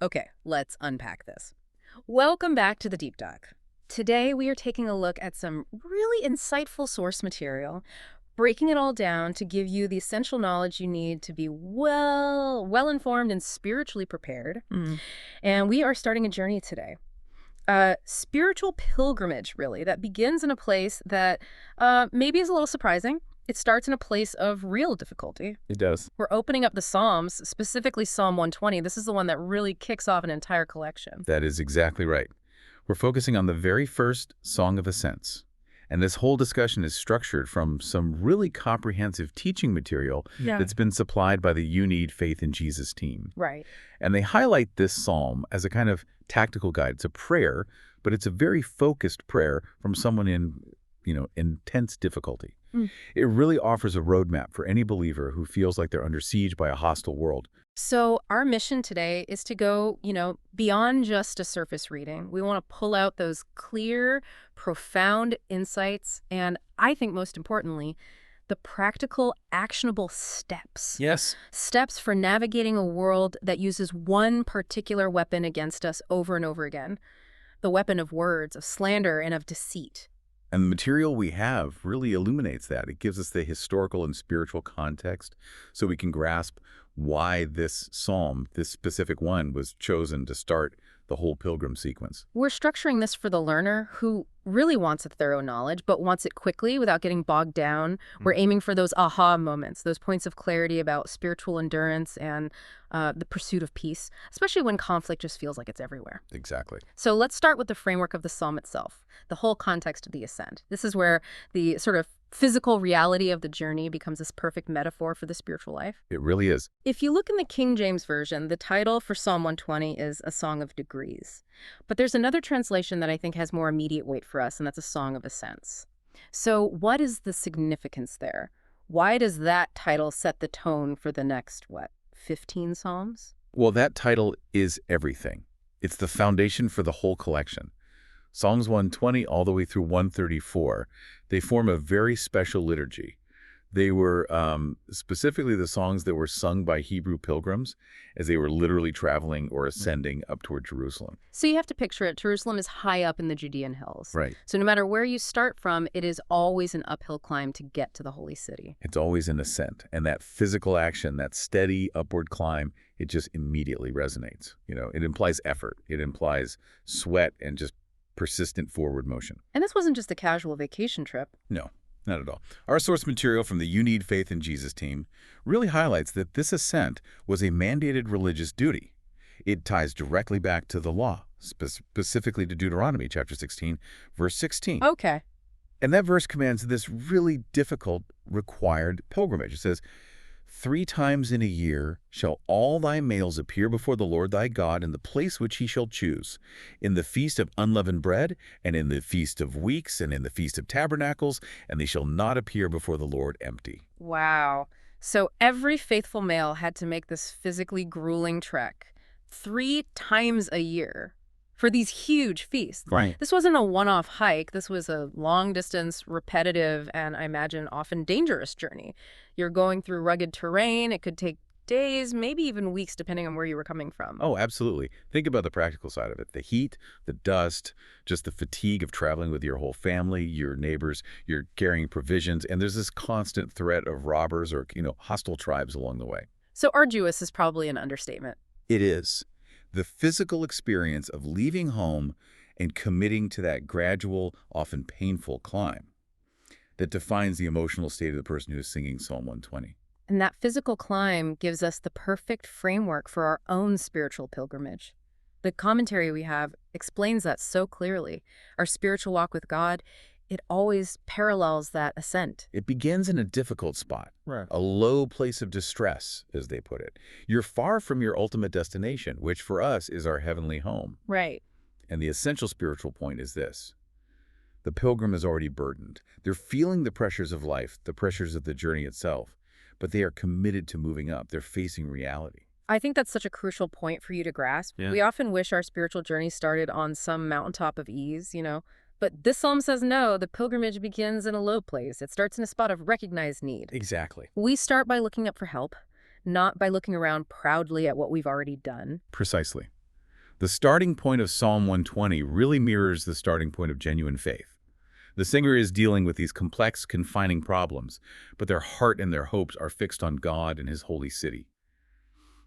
Okay, let's unpack this. Welcome back to the Deep Dive. Today we are taking a look at some really insightful source material, breaking it all down to give you the essential knowledge you need to be well informed and spiritually prepared. And we are starting a journey today. A spiritual pilgrimage, really, that begins in a place that maybe is a little surprising. It starts in a place of real difficulty. It does. We're opening up the Psalms, specifically Psalm 120. This is the one that really kicks off an entire collection. That is exactly right. We're focusing on the very first Song of Ascents. And this whole discussion is structured from some really comprehensive teaching material that's been supplied by the You Need Faith in Jesus team. Right. And they highlight this psalm as a kind of tactical guide. It's a prayer, but it's a very focused prayer from someone in, intense difficulty. It really offers a roadmap for any believer who feels like they're under siege by a hostile world. So our mission today is to go, beyond just a surface reading. We want to pull out those clear, profound insights, and I think most importantly, the practical, actionable steps. Yes. Steps for navigating a world that uses one particular weapon against us over and over again. The weapon of words, of slander, and of deceit. And the material we have really illuminates that. It gives us the historical and spiritual context so we can grasp why this psalm, this specific one, was chosen to start the whole pilgrim sequence. We're structuring this for the learner who really wants a thorough knowledge, but wants it quickly without getting bogged down. We're aiming for those aha moments, those points of clarity about spiritual endurance and the pursuit of peace, especially when conflict just feels like it's everywhere. Exactly. So let's start with the framework of the psalm itself, the whole context of the ascent. This is where the sort of physical reality of the journey becomes this perfect metaphor for the spiritual life. It really is. If you look in the King James Version, the title for Psalm 120 is A Song of Degrees. But there's another translation that I think has more immediate weight for us, and that's A Song of Ascents. So what is the significance there? Why does that title set the tone for the next, 15 Psalms? Well, that title is everything. It's the foundation for the whole collection. Psalms 120 all the way through 134, they form a very special liturgy. They were specifically the songs that were sung by Hebrew pilgrims as they were literally traveling or ascending up toward Jerusalem. So you have to picture it. Jerusalem is high up in the Judean hills. Right. So no matter where you start from, it is always an uphill climb to get to the holy city. It's always an ascent. And that physical action, that steady upward climb, it just immediately resonates. It implies effort. It implies sweat and just persistent forward motion. And this wasn't just a casual vacation trip. No, not at all. Our source material from the You Need Faith in Jesus team really highlights that this ascent was a mandated religious duty. It ties directly back to the law, specifically to Deuteronomy chapter 16, verse 16. Okay. And that verse commands this really difficult required pilgrimage. It says, 3 times in a year shall all thy males appear before the Lord thy God in the place which he shall choose, in the feast of unleavened bread, and in the feast of weeks, and in the feast of tabernacles, and they shall not appear before the Lord empty. Wow. So every faithful male had to make this physically grueling trek 3 times a year for these huge feasts. Right. This wasn't a one-off hike. This was a long-distance, repetitive, and I imagine often dangerous journey. You're going through rugged terrain. It could take days, maybe even weeks, depending on where you were coming from. Oh, absolutely. Think about the practical side of it. The heat, the dust, just the fatigue of traveling with your whole family, your neighbors, you're carrying provisions, and there's this constant threat of robbers or, hostile tribes along the way. So arduous is probably an understatement. It is. The physical experience of leaving home and committing to that gradual, often painful climb that defines the emotional state of the person who is singing Psalm 120. And that physical climb gives us the perfect framework for our own spiritual pilgrimage. The commentary we have explains that so clearly. Our spiritual walk with God, it always parallels that ascent. It begins in a difficult spot, Right. a low place of distress, as they put it. You're far from your ultimate destination, which for us is our heavenly home. Right. And the essential spiritual point is this. The pilgrim is already burdened. They're feeling the pressures of life, the pressures of the journey itself, but they are committed to moving up. They're facing reality. I think that's such a crucial point for you to grasp. Yeah. We often wish our spiritual journey started on some mountaintop of ease, But this psalm says no, the pilgrimage begins in a low place. It starts in a spot of recognized need. Exactly. We start by looking up for help, not by looking around proudly at what we've already done. Precisely. The starting point of Psalm 120 really mirrors the starting point of genuine faith. The singer is dealing with these complex, confining problems, but their heart and their hopes are fixed on God and His holy city.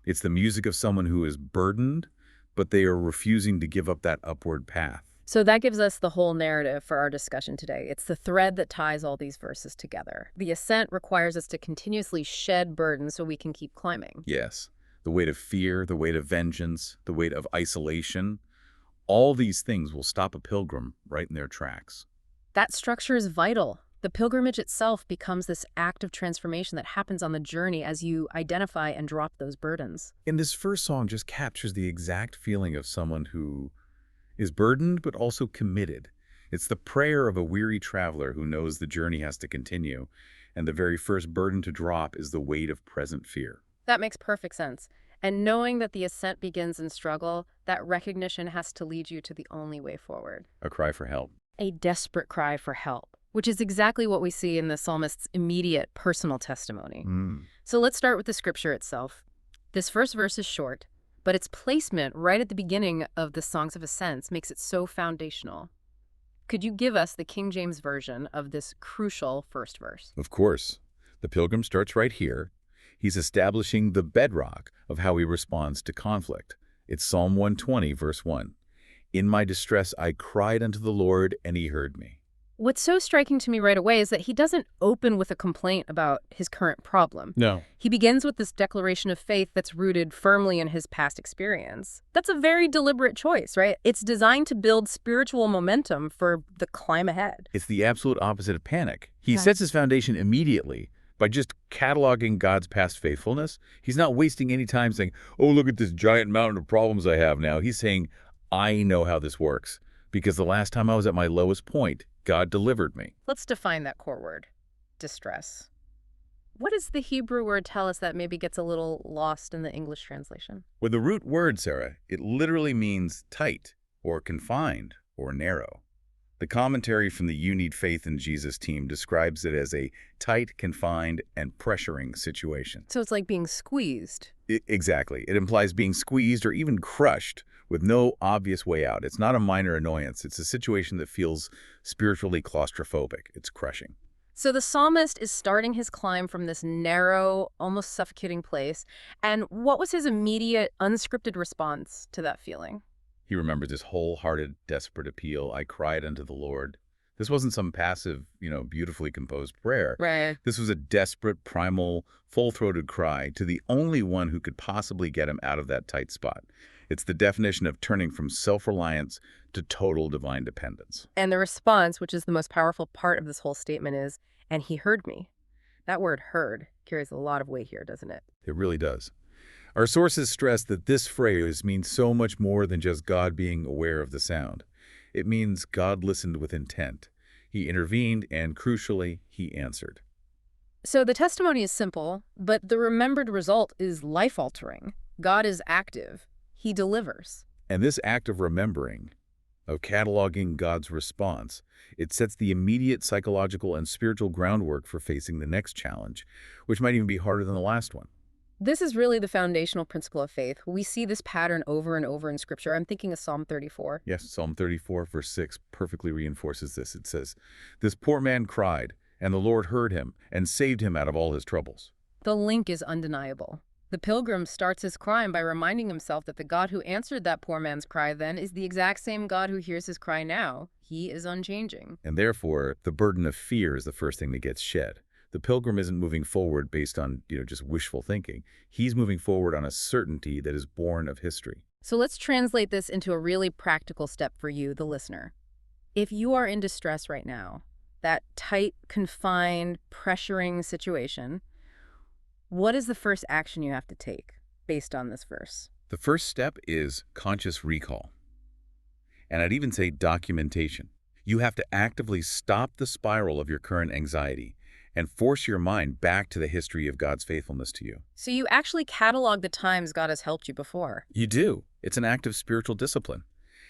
It's the music of someone who is burdened, but they are refusing to give up that upward path. So that gives us the whole narrative for our discussion today. It's the thread that ties all these verses together. The ascent requires us to continuously shed burden so we can keep climbing. Yes, the weight of fear, the weight of vengeance, the weight of isolation, all these things will stop a pilgrim right in their tracks. That structure is vital. The pilgrimage itself becomes this act of transformation that happens on the journey as you identify and drop those burdens. And this first song just captures the exact feeling of someone who is burdened but also committed. It's the prayer of a weary traveler who knows the journey has to continue, and the very first burden to drop is the weight of present fear. That makes perfect sense. And knowing that the ascent begins in struggle, that recognition has to lead you to the only way forward. A cry for help. A desperate cry for help, which is exactly what we see in the psalmist's immediate personal testimony. So let's start with the scripture itself. This first verse is short, but its placement right at the beginning of the Songs of Ascents makes it so foundational. Could you give us the King James version of this crucial first verse? Of course. The pilgrim starts right here. He's establishing the bedrock of how he responds to conflict. It's Psalm 120, verse 1. In my distress I cried unto the Lord, and He heard me. What's so striking to me right away is that he doesn't open with a complaint about his current problem. No. He begins with this declaration of faith that's rooted firmly in his past experience. That's a very deliberate choice, right? It's designed to build spiritual momentum for the climb ahead. It's the absolute opposite of panic. He Yeah. sets his foundation immediately by just cataloging God's past faithfulness. He's not wasting any time saying, oh, look at this giant mountain of problems I have now. He's saying, I know how this works, because the last time I was at my lowest point, God delivered me. Let's define that core word, distress. What does the Hebrew word tell us that maybe gets a little lost in the English translation? With the root word, Sarah, it literally means tight or confined or narrow. The commentary from the You Need Faith in Jesus team describes it as a tight, confined, and pressuring situation. So it's like being squeezed. Exactly. It implies being squeezed or even crushed with no obvious way out. It's not a minor annoyance. It's a situation that feels spiritually claustrophobic. It's crushing. So the psalmist is starting his climb from this narrow, almost suffocating place. And what was his immediate, unscripted response to that feeling? He remembers this wholehearted, desperate appeal. I cried unto the Lord. This wasn't some passive, beautifully composed prayer. Right. This was a desperate, primal, full-throated cry to the only one who could possibly get him out of that tight spot. It's the definition of turning from self-reliance to total divine dependence. And the response, which is the most powerful part of this whole statement, is, and he heard me. That word heard carries a lot of weight here, doesn't it? It really does. Our sources stress that this phrase means so much more than just God being aware of the sound. It means God listened with intent. He intervened, and crucially, He answered. So the testimony is simple, but the remembered result is life-altering. God is active. He delivers. And this act of remembering, of cataloging God's response, it sets the immediate psychological and spiritual groundwork for facing the next challenge, which might even be harder than the last one. This is really the foundational principle of faith. We see this pattern over and over in Scripture. I'm thinking of Psalm 34. Yes, Psalm 34, verse 6 perfectly reinforces this. It says, this poor man cried, and the Lord heard him and saved him out of all his troubles. The link is undeniable. The pilgrim starts his climb by reminding himself that the God who answered that poor man's cry then is the exact same God who hears his cry now. He is unchanging. And therefore, the burden of fear is the first thing that gets shed. The pilgrim isn't moving forward based on, just wishful thinking. He's moving forward on a certainty that is born of history. So let's translate this into a really practical step for you, the listener. If you are in distress right now, that tight, confined, pressuring situation, what is the first action you have to take based on this verse? The first step is conscious recall. And I'd even say documentation. You have to actively stop the spiral of your current anxiety and force your mind back to the history of God's faithfulness to you. So you actually catalog the times God has helped you before. You do. It's an act of spiritual discipline.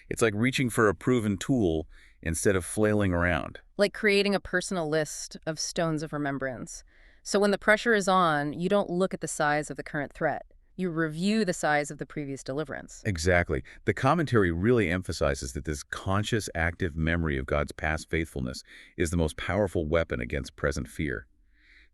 It's like reaching for a proven tool instead of flailing around. Like creating a personal list of stones of remembrance. So when the pressure is on, you don't look at the size of the current threat. You review the size of the previous deliverance. Exactly. The commentary really emphasizes that this conscious, active memory of God's past faithfulness is the most powerful weapon against present fear.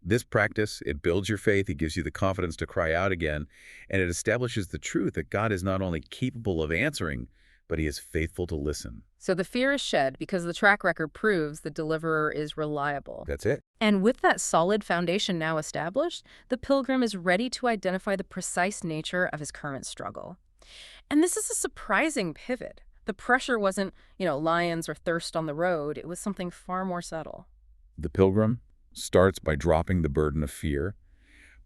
This practice, it builds your faith, it gives you the confidence to cry out again, and it establishes the truth that God is not only capable of answering, but he is faithful to listen. So the fear is shed because the track record proves the deliverer is reliable. That's it. And with that solid foundation now established, the pilgrim is ready to identify the precise nature of his current struggle. And this is a surprising pivot. The pressure wasn't, lions or thirst on the road. It was something far more subtle. The pilgrim starts by dropping the burden of fear,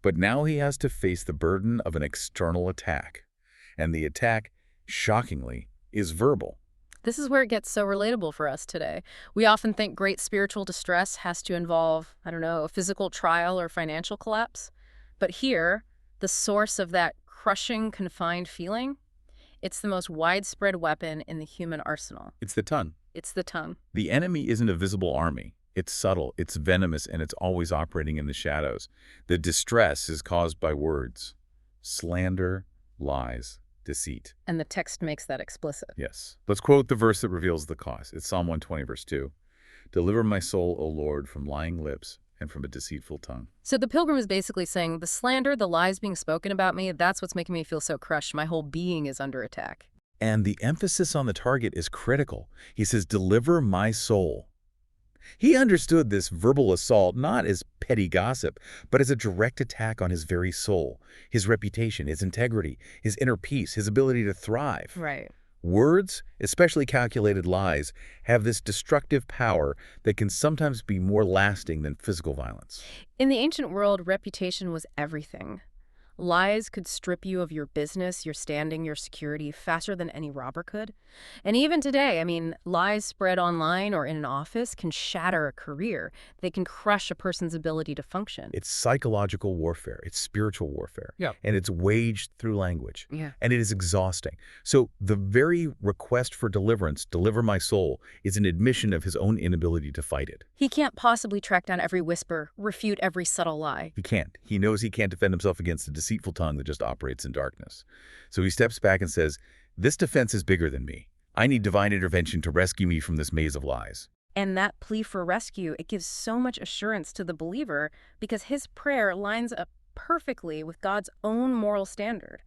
but now he has to face the burden of an external attack. And the attack, shockingly, is verbal. This is where it gets so relatable for us today. We often think great spiritual distress has to involve, a physical trial or financial collapse. But here, the source of that crushing, confined feeling, it's the most widespread weapon in the human arsenal. It's the tongue. It's the tongue. The enemy isn't a visible army. It's subtle, it's venomous, and it's always operating in the shadows. The distress is caused by words, slander, lies, deceit. And the text makes that explicit. Yes. Let's quote the verse that reveals the cause. It's Psalm 120, verse 2. Deliver my soul, O Lord, from lying lips and from a deceitful tongue. So the pilgrim is basically saying the slander, the lies being spoken about me, that's what's making me feel so crushed. My whole being is under attack. And the emphasis on the target is critical. He says, deliver my soul. He understood this verbal assault not as petty gossip, but as a direct attack on his very soul, his reputation, his integrity, his inner peace, his ability to thrive. Right. Words, especially calculated lies, have this destructive power that can sometimes be more lasting than physical violence. In the ancient world, reputation was everything. Lies could strip you of your business, your standing, your security faster than any robber could. And even today, lies spread online or in an office can shatter a career. They can crush a person's ability to function. It's psychological warfare. It's spiritual warfare. Yeah. And it's waged through language. Yeah. And it is exhausting. So the very request for deliverance, deliver my soul, is an admission of his own inability to fight it. He can't possibly track down every whisper, refute every subtle lie. He can't. He knows he can't defend himself against the deceitful tongue that just operates in darkness. So he steps back and says, this defense is bigger than me. I need divine intervention to rescue me from this maze of lies. And that plea for rescue, it gives so much assurance to the believer because his prayer lines up perfectly with God's own moral standard.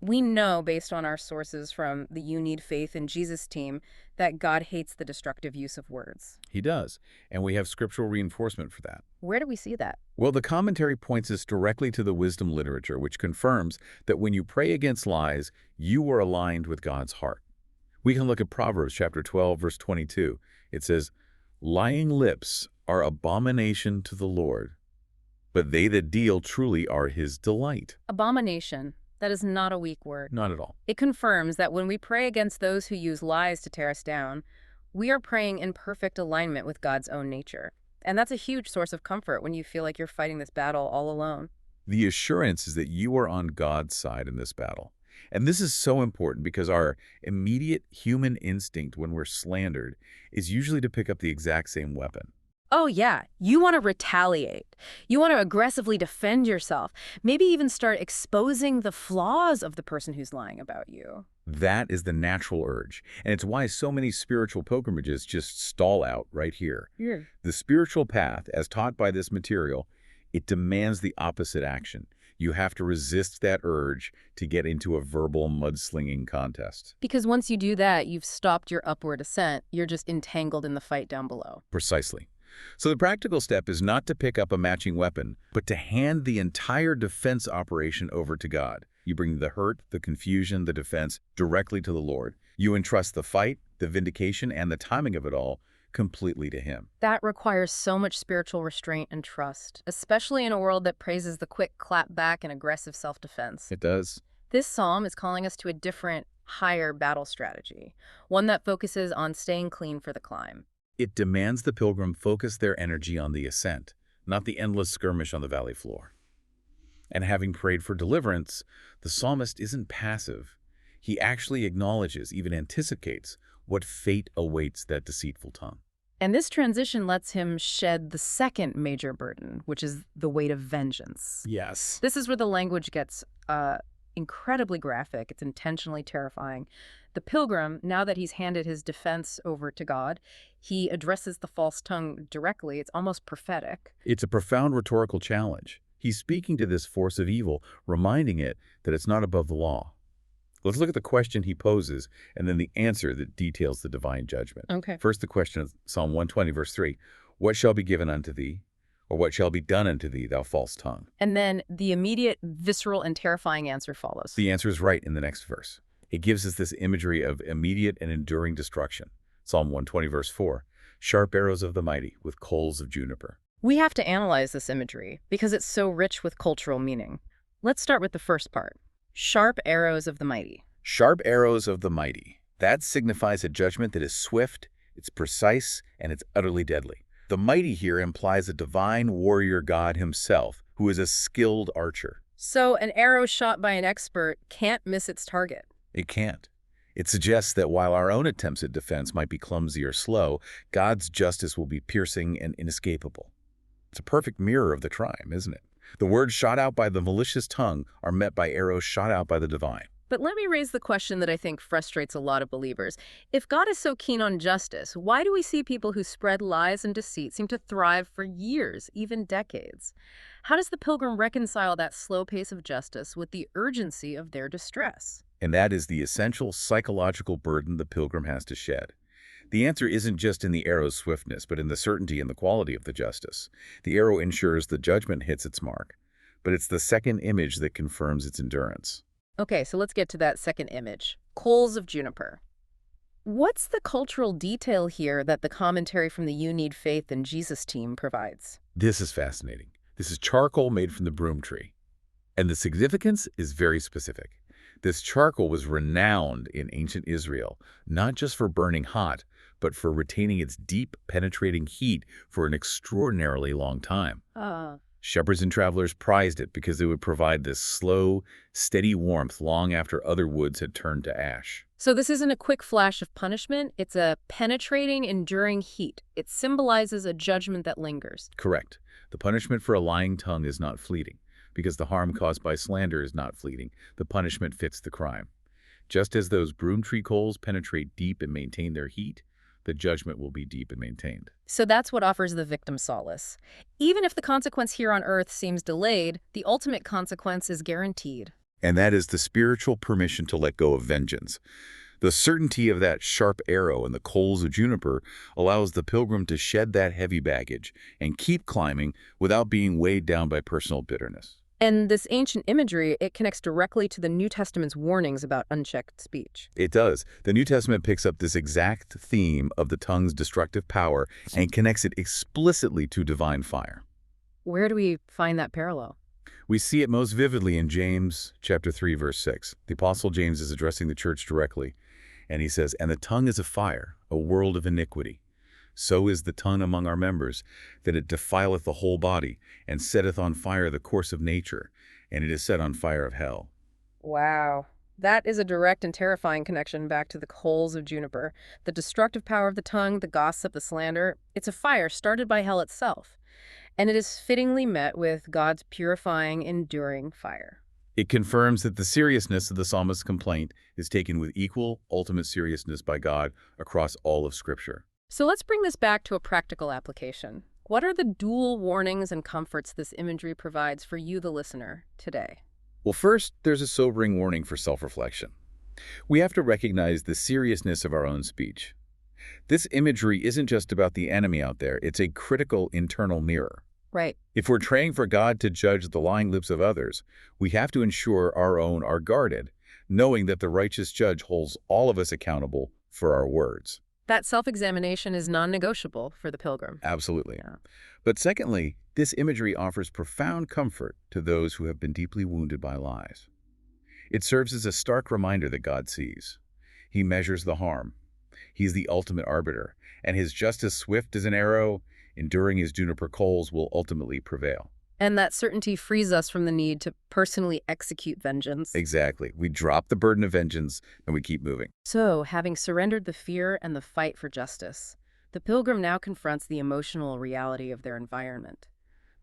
We know, based on our sources from the You Need Faith in Jesus team, that God hates the destructive use of words. He does, and we have scriptural reinforcement for that. Where do we see that? Well, the commentary points us directly to the wisdom literature, which confirms that when you pray against lies, you are aligned with God's heart. We can look at Proverbs chapter 12, verse 22. It says, lying lips are abomination to the Lord, but they that deal truly are his delight. Abomination. That is not a weak word. Not at all. It confirms that when we pray against those who use lies to tear us down, we are praying in perfect alignment with God's own nature. And that's a huge source of comfort when you feel like you're fighting this battle all alone. The assurance is that you are on God's side in this battle. And this is so important because our immediate human instinct when we're slandered is usually to pick up the exact same weapon. Oh yeah, you want to retaliate. You want to aggressively defend yourself. Maybe even start exposing the flaws of the person who's lying about you. That is the natural urge. And it's why so many spiritual pilgrimages just stall out right here. Yeah. The spiritual path, as taught by this material, it demands the opposite action. You have to resist that urge to get into a verbal mudslinging contest. Because once you do that, you've stopped your upward ascent. You're just entangled in the fight down below. Precisely. So the practical step is not to pick up a matching weapon, but to hand the entire defense operation over to God. You bring the hurt, the confusion, the defense directly to the Lord. You entrust the fight, the vindication, and the timing of it all completely to him. That requires so much spiritual restraint and trust, especially in a world that praises the quick clap back and aggressive self-defense. It does. This psalm is calling us to a different, higher battle strategy, one that focuses on staying clean for the climb. It demands the pilgrim focus their energy on the ascent, not the endless skirmish on the valley floor. And having prayed for deliverance, the psalmist isn't passive. He actually acknowledges, even anticipates, what fate awaits that deceitful tongue. And this transition lets him shed the second major burden, which is the weight of vengeance. Yes. This is where the language gets incredibly graphic. It's intentionally terrifying. The pilgrim, now that he's handed his defense over to God, he addresses the false tongue directly. It's almost prophetic. It's a profound rhetorical challenge. He's speaking to this force of evil, reminding it that it's not above the law. Let's look at the question he poses and then the answer that details the divine judgment. Okay. First, the question of Psalm 120, verse 3. What shall be given unto thee? Or what shall be done unto thee, thou false tongue? And then the immediate, visceral, and terrifying answer follows. The answer is right in the next verse. It gives us this imagery of immediate and enduring destruction. Psalm 120, verse 4. Sharp arrows of the mighty with coals of juniper. We have to analyze this imagery because it's so rich with cultural meaning. Let's start with the first part. Sharp arrows of the mighty. Sharp arrows of the mighty. That signifies a judgment that is swift, it's precise, and it's utterly deadly. The mighty here implies a divine warrior god himself, who is a skilled archer. So an arrow shot by an expert can't miss its target. It can't. It suggests that while our own attempts at defense might be clumsy or slow, God's justice will be piercing and inescapable. It's a perfect mirror of the crime, isn't it? The words shot out by the malicious tongue are met by arrows shot out by the divine. But let me raise the question that I think frustrates a lot of believers. If God is so keen on justice, why do we see people who spread lies and deceit seem to thrive for years, even decades? How does the pilgrim reconcile that slow pace of justice with the urgency of their distress? And that is the essential psychological burden the pilgrim has to shed. The answer isn't just in the arrow's swiftness, but in the certainty and the quality of the justice. The arrow ensures the judgment hits its mark, but it's the second image that confirms its endurance. Okay, so let's get to that second image. Coals of juniper. What's the cultural detail here that the commentary from the You Need Faith in Jesus team provides? This is fascinating. This is charcoal made from the broom tree. And the significance is very specific. This charcoal was renowned in ancient Israel, not just for burning hot, but for retaining its deep, penetrating heat for an extraordinarily long time. Shepherds and travelers prized it because it would provide this slow, steady warmth long after other woods had turned to ash. So this isn't a quick flash of punishment. It's a penetrating, enduring heat. It symbolizes a judgment that lingers. Correct. The punishment for a lying tongue is not fleeting, because the harm caused by slander is not fleeting. The punishment fits the crime. Just as those broom tree coals penetrate deep and maintain their heat, the judgment will be deep and maintained. So that's what offers the victim solace. Even if the consequence here on earth seems delayed, the ultimate consequence is guaranteed. And that is the spiritual permission to let go of vengeance. The certainty of that sharp arrow and the coals of juniper allows the pilgrim to shed that heavy baggage and keep climbing without being weighed down by personal bitterness. And this ancient imagery, it connects directly to the New Testament's warnings about unchecked speech. It does. The New Testament picks up this exact theme of the tongue's destructive power and connects it explicitly to divine fire. Where do we find that parallel? We see it most vividly in James chapter 3, verse 6. The Apostle James is addressing the church directly, and he says, "And the tongue is a fire, a world of iniquity. So is the tongue among our members, that it defileth the whole body, and setteth on fire the course of nature, and it is set on fire of hell." Wow. That is a direct and terrifying connection back to the coals of juniper. The destructive power of the tongue, the gossip, the slander. It's a fire started by hell itself. And it is fittingly met with God's purifying, enduring fire. It confirms that the seriousness of the psalmist's complaint is taken with equal, ultimate seriousness by God across all of Scripture. So let's bring this back to a practical application. What are the dual warnings and comforts this imagery provides for you, the listener, today? Well, first, there's a sobering warning for self-reflection. We have to recognize the seriousness of our own speech. This imagery isn't just about the enemy out there, it's a critical internal mirror. Right. If we're praying for God to judge the lying lips of others, we have to ensure our own are guarded, knowing that the righteous judge holds all of us accountable for our words. That self-examination is non-negotiable for the pilgrim. Absolutely. Yeah. But secondly, this imagery offers profound comfort to those who have been deeply wounded by lies. It serves as a stark reminder that God sees. He measures the harm. He's the ultimate arbiter, and his justice, swift as an arrow, enduring as juniper coals, will ultimately prevail. And that certainty frees us from the need to personally execute vengeance. Exactly. We drop the burden of vengeance and we keep moving. So, having surrendered the fear and the fight for justice, the pilgrim now confronts the emotional reality of their environment.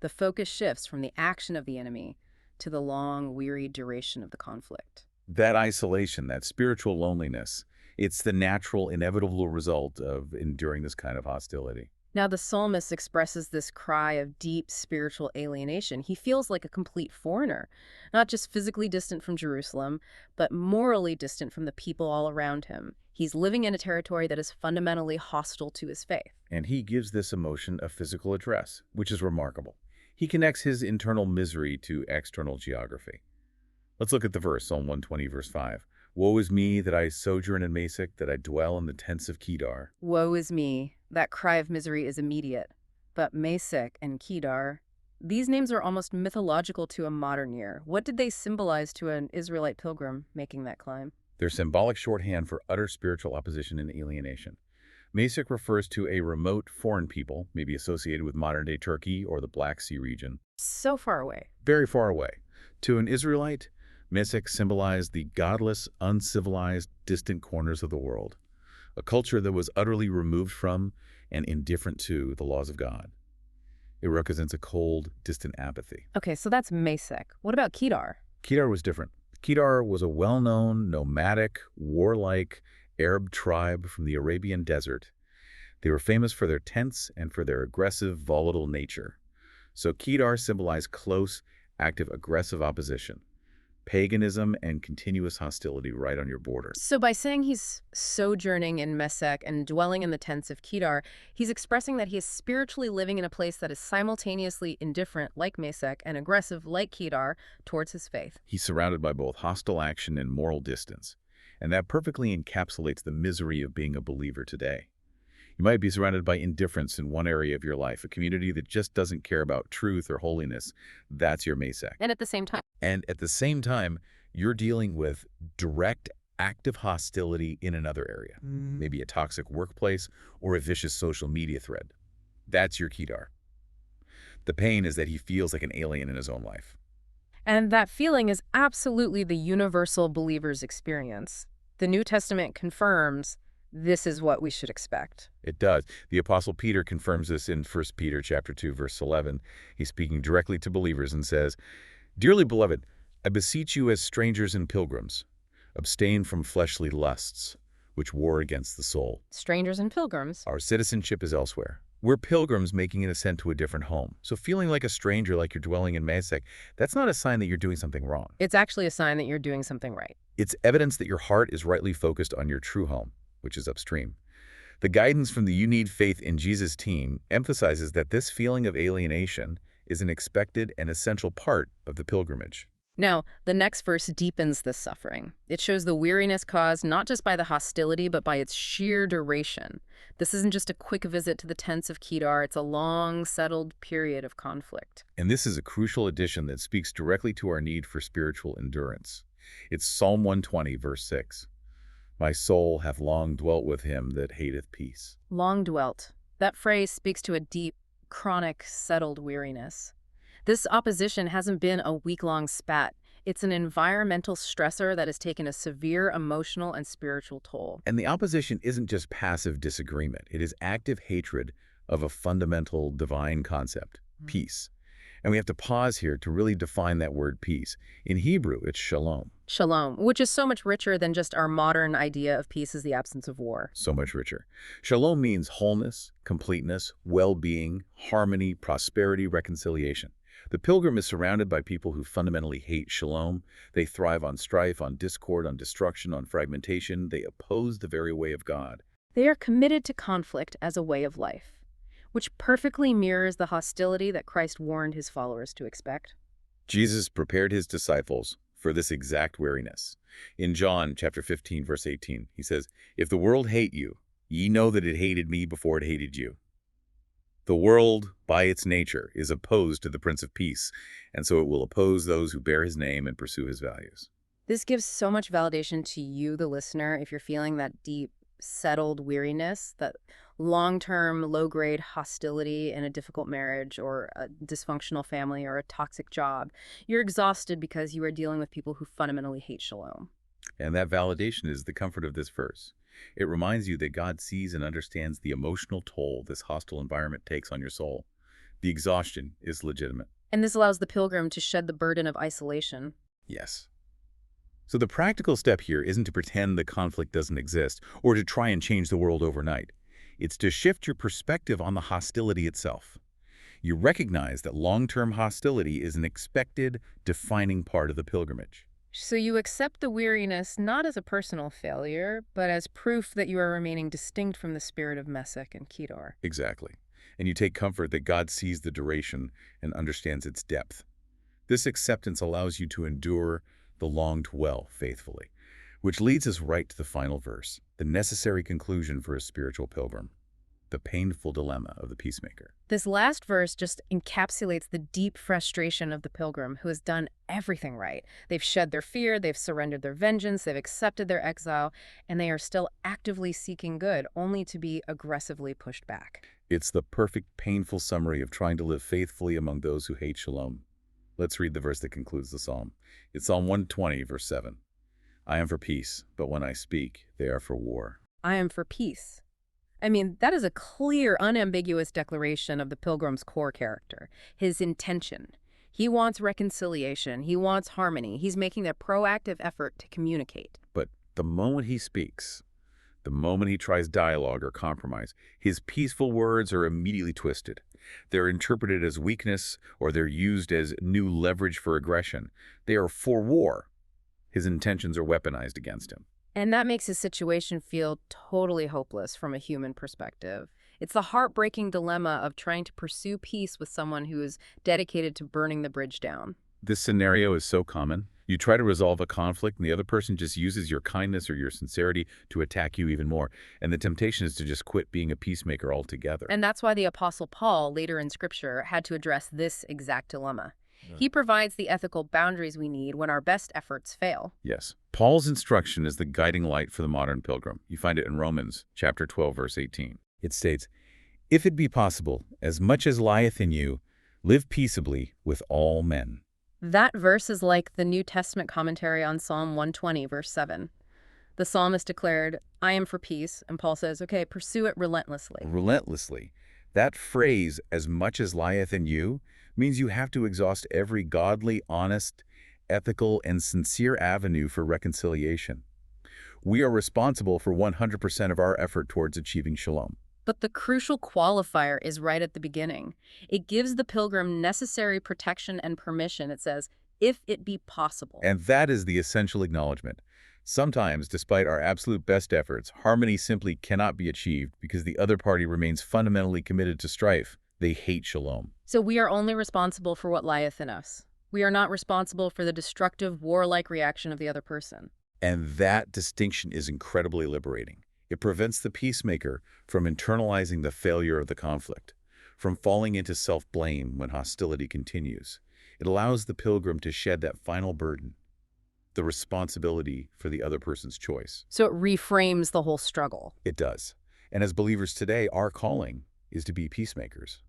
The focus shifts from the action of the enemy to the long, weary duration of the conflict. That isolation, that spiritual loneliness, it's the natural, inevitable result of enduring this kind of hostility. Now, the psalmist expresses this cry of deep spiritual alienation. He feels like a complete foreigner, not just physically distant from Jerusalem, but morally distant from the people all around him. He's living in a territory that is fundamentally hostile to his faith. And he gives this emotion a physical address, which is remarkable. He connects his internal misery to external geography. Let's look at the verse, Psalm 120, verse 5. Woe is me that I sojourn in Mesech, that I dwell in the tents of Kedar. Woe is me. That cry of misery is immediate. But Mesech and Kedar, these names are almost mythological to a modern ear. What did they symbolize to an Israelite pilgrim making that climb? They're symbolic shorthand for utter spiritual opposition and alienation. Mesech refers to a remote foreign people, maybe associated with modern-day Turkey or the Black Sea region. So far away. Very far away. To an Israelite, Mesech symbolized the godless, uncivilized, distant corners of the world, a culture that was utterly removed from and indifferent to the laws of God. It represents a cold, distant apathy. Okay, so that's Mesech. What about Kedar? Kedar was different. Kedar was a well-known, nomadic, warlike Arab tribe from the Arabian desert. They were famous for their tents and for their aggressive, volatile nature. So Kedar symbolized close, active, aggressive opposition, paganism and continuous hostility right on your border. So by saying he's sojourning in Mesech and dwelling in the tents of Kedar, he's expressing that he is spiritually living in a place that is simultaneously indifferent, like Mesech, and aggressive, like Kedar, towards his faith. He's surrounded by both hostile action and moral distance, and that perfectly encapsulates the misery of being a believer today. You might be surrounded by indifference in one area of your life, a community that just doesn't care about truth or holiness. That's your Mesech. And at the same time, You're dealing with direct, active hostility in another area, maybe a toxic workplace or a vicious social media thread. That's your Kedar. The pain is that he feels like an alien in his own life. And that feeling is absolutely the universal believer's experience. The New Testament confirms this is what we should expect. It does. The Apostle Peter confirms this in 1 Peter chapter 2, verse 11. He's speaking directly to believers and says, Dearly beloved, I beseech you as strangers and pilgrims, abstain from fleshly lusts, which war against the soul. Strangers and pilgrims. Our citizenship is elsewhere. We're pilgrims making an ascent to a different home. So feeling like a stranger, like you're dwelling in Mesech, that's not a sign that you're doing something wrong. It's actually a sign that you're doing something right. It's evidence that your heart is rightly focused on your true home, which is upstream. The guidance from the You Need Faith in Jesus team emphasizes that this feeling of alienation is an expected and essential part of the pilgrimage. Now, the next verse deepens this suffering. It shows the weariness caused not just by the hostility, but by its sheer duration. This isn't just a quick visit to the tents of Kedar, it's a long, settled period of conflict. And this is a crucial addition that speaks directly to our need for spiritual endurance. It's Psalm 120, verse 6. My soul hath long dwelt with him that hateth peace. Long dwelt. That phrase speaks to a deep, chronic, settled weariness. This opposition hasn't been a week-long spat. It's an environmental stressor that has taken a severe emotional and spiritual toll. And the opposition isn't just passive disagreement. It is active hatred of a fundamental divine concept, peace. And we have to pause here to really define that word peace. In Hebrew, it's shalom. Shalom, which is so much richer than just our modern idea of peace as the absence of war. So much richer. Shalom means wholeness, completeness, well-being, harmony, prosperity, reconciliation. The pilgrim is surrounded by people who fundamentally hate shalom. They thrive on strife, on discord, on destruction, on fragmentation. They oppose the very way of God. They are committed to conflict as a way of life, which perfectly mirrors the hostility that Christ warned his followers to expect. Jesus prepared his disciples for this exact weariness. In John chapter 15, verse 18, he says, If the world hate you, ye know that it hated me before it hated you. The world, by its nature, is opposed to the Prince of Peace, and so it will oppose those who bear his name and pursue his values. This gives so much validation to you, the listener, if you're feeling that deep, settled weariness, that long-term, low-grade hostility in a difficult marriage or a dysfunctional family or a toxic job. You're exhausted because you are dealing with people who fundamentally hate shalom. And that validation is the comfort of this verse. It reminds you that God sees and understands the emotional toll this hostile environment takes on your soul. The exhaustion is legitimate. And this allows the pilgrim to shed the burden of isolation. Yes. So the practical step here isn't to pretend the conflict doesn't exist or to try and change the world overnight. It's to shift your perspective on the hostility itself. You recognize that long-term hostility is an expected, defining part of the pilgrimage. So you accept the weariness not as a personal failure, but as proof that you are remaining distinct from the spirit of Meshech and Kedar. Exactly. And you take comfort that God sees the duration and understands its depth. This acceptance allows you to endure the longed well faithfully, which leads us right to the final verse, the necessary conclusion for a spiritual pilgrim, the painful dilemma of the peacemaker. This last verse just encapsulates the deep frustration of the pilgrim who has done everything right. They've shed their fear, they've surrendered their vengeance, they've accepted their exile, and they are still actively seeking good, only to be aggressively pushed back. It's the perfect, painful summary of trying to live faithfully among those who hate shalom. Let's read the verse that concludes the psalm. It's Psalm 120, verse 7. I am for peace, but when I speak, they are for war. I am for peace. I mean, that is a clear, unambiguous declaration of the pilgrim's core character, his intention. He wants reconciliation. He wants harmony. He's making a proactive effort to communicate. But the moment he speaks, the moment he tries dialogue or compromise, his peaceful words are immediately twisted. They're interpreted as weakness, or they're used as new leverage for aggression. They are for war. His intentions are weaponized against him. And that makes his situation feel totally hopeless from a human perspective. It's the heartbreaking dilemma of trying to pursue peace with someone who is dedicated to burning the bridge down. This scenario is so common. You try to resolve a conflict, and the other person just uses your kindness or your sincerity to attack you even more. And the temptation is to just quit being a peacemaker altogether. And that's why the Apostle Paul, later in Scripture, had to address this exact dilemma. He provides the ethical boundaries we need when our best efforts fail. Yes. Paul's instruction is the guiding light for the modern pilgrim. You find it in Romans chapter 12, verse 18. It states, "If it be possible, as much as lieth in you, live peaceably with all men." That verse is like the New Testament commentary on Psalm 120, verse 7. The psalmist declared, I am for peace, and Paul says, okay, pursue it relentlessly. Relentlessly. That phrase, "as much as lieth in you," means you have to exhaust every godly, honest, ethical, and sincere avenue for reconciliation. We are responsible for 100% of our effort towards achieving shalom. But the crucial qualifier is right at the beginning. It gives the pilgrim necessary protection and permission. It says, if it be possible. And that is the essential acknowledgement. Sometimes, despite our absolute best efforts, harmony simply cannot be achieved because the other party remains fundamentally committed to strife. They hate shalom. So we are only responsible for what lieth in us. We are not responsible for the destructive, warlike reaction of the other person. And that distinction is incredibly liberating. It prevents the peacemaker from internalizing the failure of the conflict, from falling into self-blame when hostility continues. It allows the pilgrim to shed that final burden, the responsibility for the other person's choice. So it reframes the whole struggle. It does. And as believers today, our calling is to be peacemakers.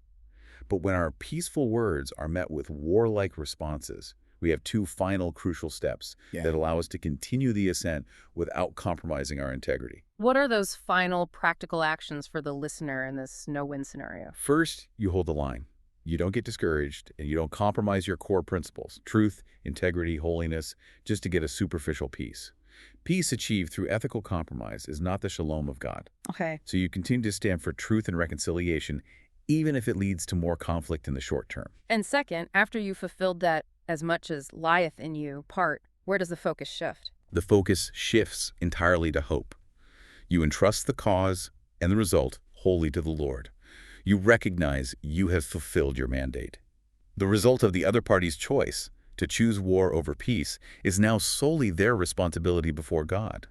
But when our peaceful words are met with warlike responses, we have two final crucial steps that allow us to continue the ascent without compromising our integrity. What are those final practical actions for the listener in this no-win scenario? First, you hold the line. You don't get discouraged, and you don't compromise your core principles, truth, integrity, holiness, just to get a superficial peace. Peace achieved through ethical compromise is not the shalom of God. Okay. So you continue to stand for truth and reconciliation, even if it leads to more conflict in the short term. And second, after you've fulfilled that as much as lieth in you part, where does the focus shift? The focus shifts entirely to hope. You entrust the cause and the result wholly to the Lord. You recognize you have fulfilled your mandate. The result of the other party's choice to choose war over peace is now solely their responsibility before God.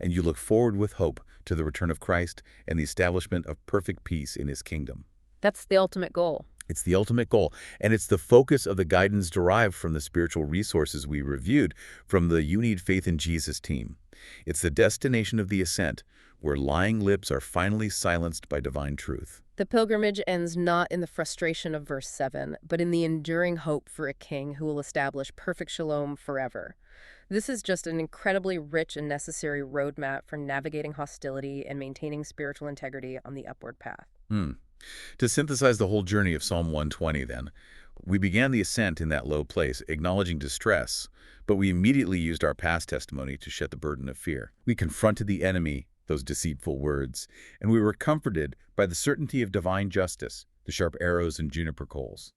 And you look forward with hope to the return of Christ and the establishment of perfect peace in His kingdom. That's the ultimate goal. It's the ultimate goal, and it's the focus of the guidance derived from the spiritual resources we reviewed from the You Need Faith in Jesus team. It's the destination of the ascent, where lying lips are finally silenced by divine truth. The pilgrimage ends not in the frustration of verse 7, but in the enduring hope for a king who will establish perfect shalom forever. This is just an incredibly rich and necessary roadmap for navigating hostility and maintaining spiritual integrity on the upward path. To synthesize the whole journey of Psalm 120 then, We began the ascent in that low place, acknowledging distress, but we immediately used our past testimony to shed the burden of fear. We confronted the enemy, those deceitful words, and we were comforted by the certainty of divine justice, the sharp arrows and juniper coals.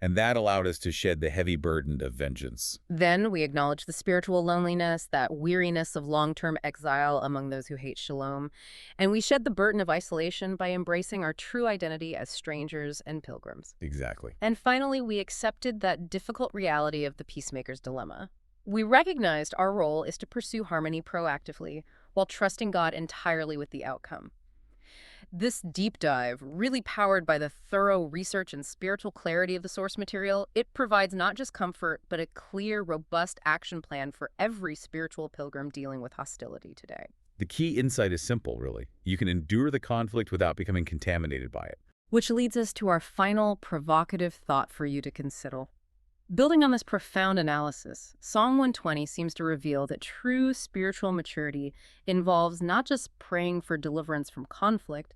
And that allowed us to shed the heavy burden of vengeance. Then we acknowledge the spiritual loneliness, that weariness of long-term exile among those who hate shalom, and we shed the burden of isolation by embracing our true identity as strangers and pilgrims. Exactly. And finally, we accepted that difficult reality of the peacemaker's dilemma. We recognized our role is to pursue harmony proactively while trusting God entirely with the outcome. This deep dive, really powered by the thorough research and spiritual clarity of the source material, it provides not just comfort, but a clear, robust action plan for every spiritual pilgrim dealing with hostility today. The key insight is simple, really. You can endure the conflict without becoming contaminated by it. Which leads us to our final provocative thought for you to consider. Building on this profound analysis, Psalm 120 seems to reveal that true spiritual maturity involves not just praying for deliverance from conflict,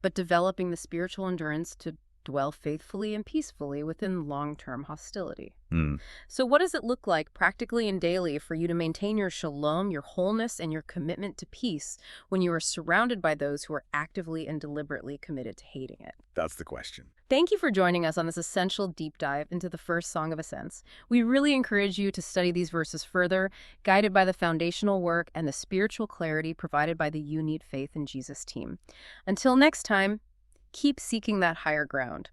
but developing the spiritual endurance to dwell faithfully and peacefully within long-term hostility. Hmm. So what does it look like practically and daily for you to maintain your shalom, your wholeness, and your commitment to peace when you are surrounded by those who are actively and deliberately committed to hating it? That's the question. Thank you for joining us on this essential deep dive into the first Song of Ascents. We really encourage you to study these verses further, guided by the foundational work and the spiritual clarity provided by the You Need Faith in Jesus team. Until next time, keep seeking that higher ground.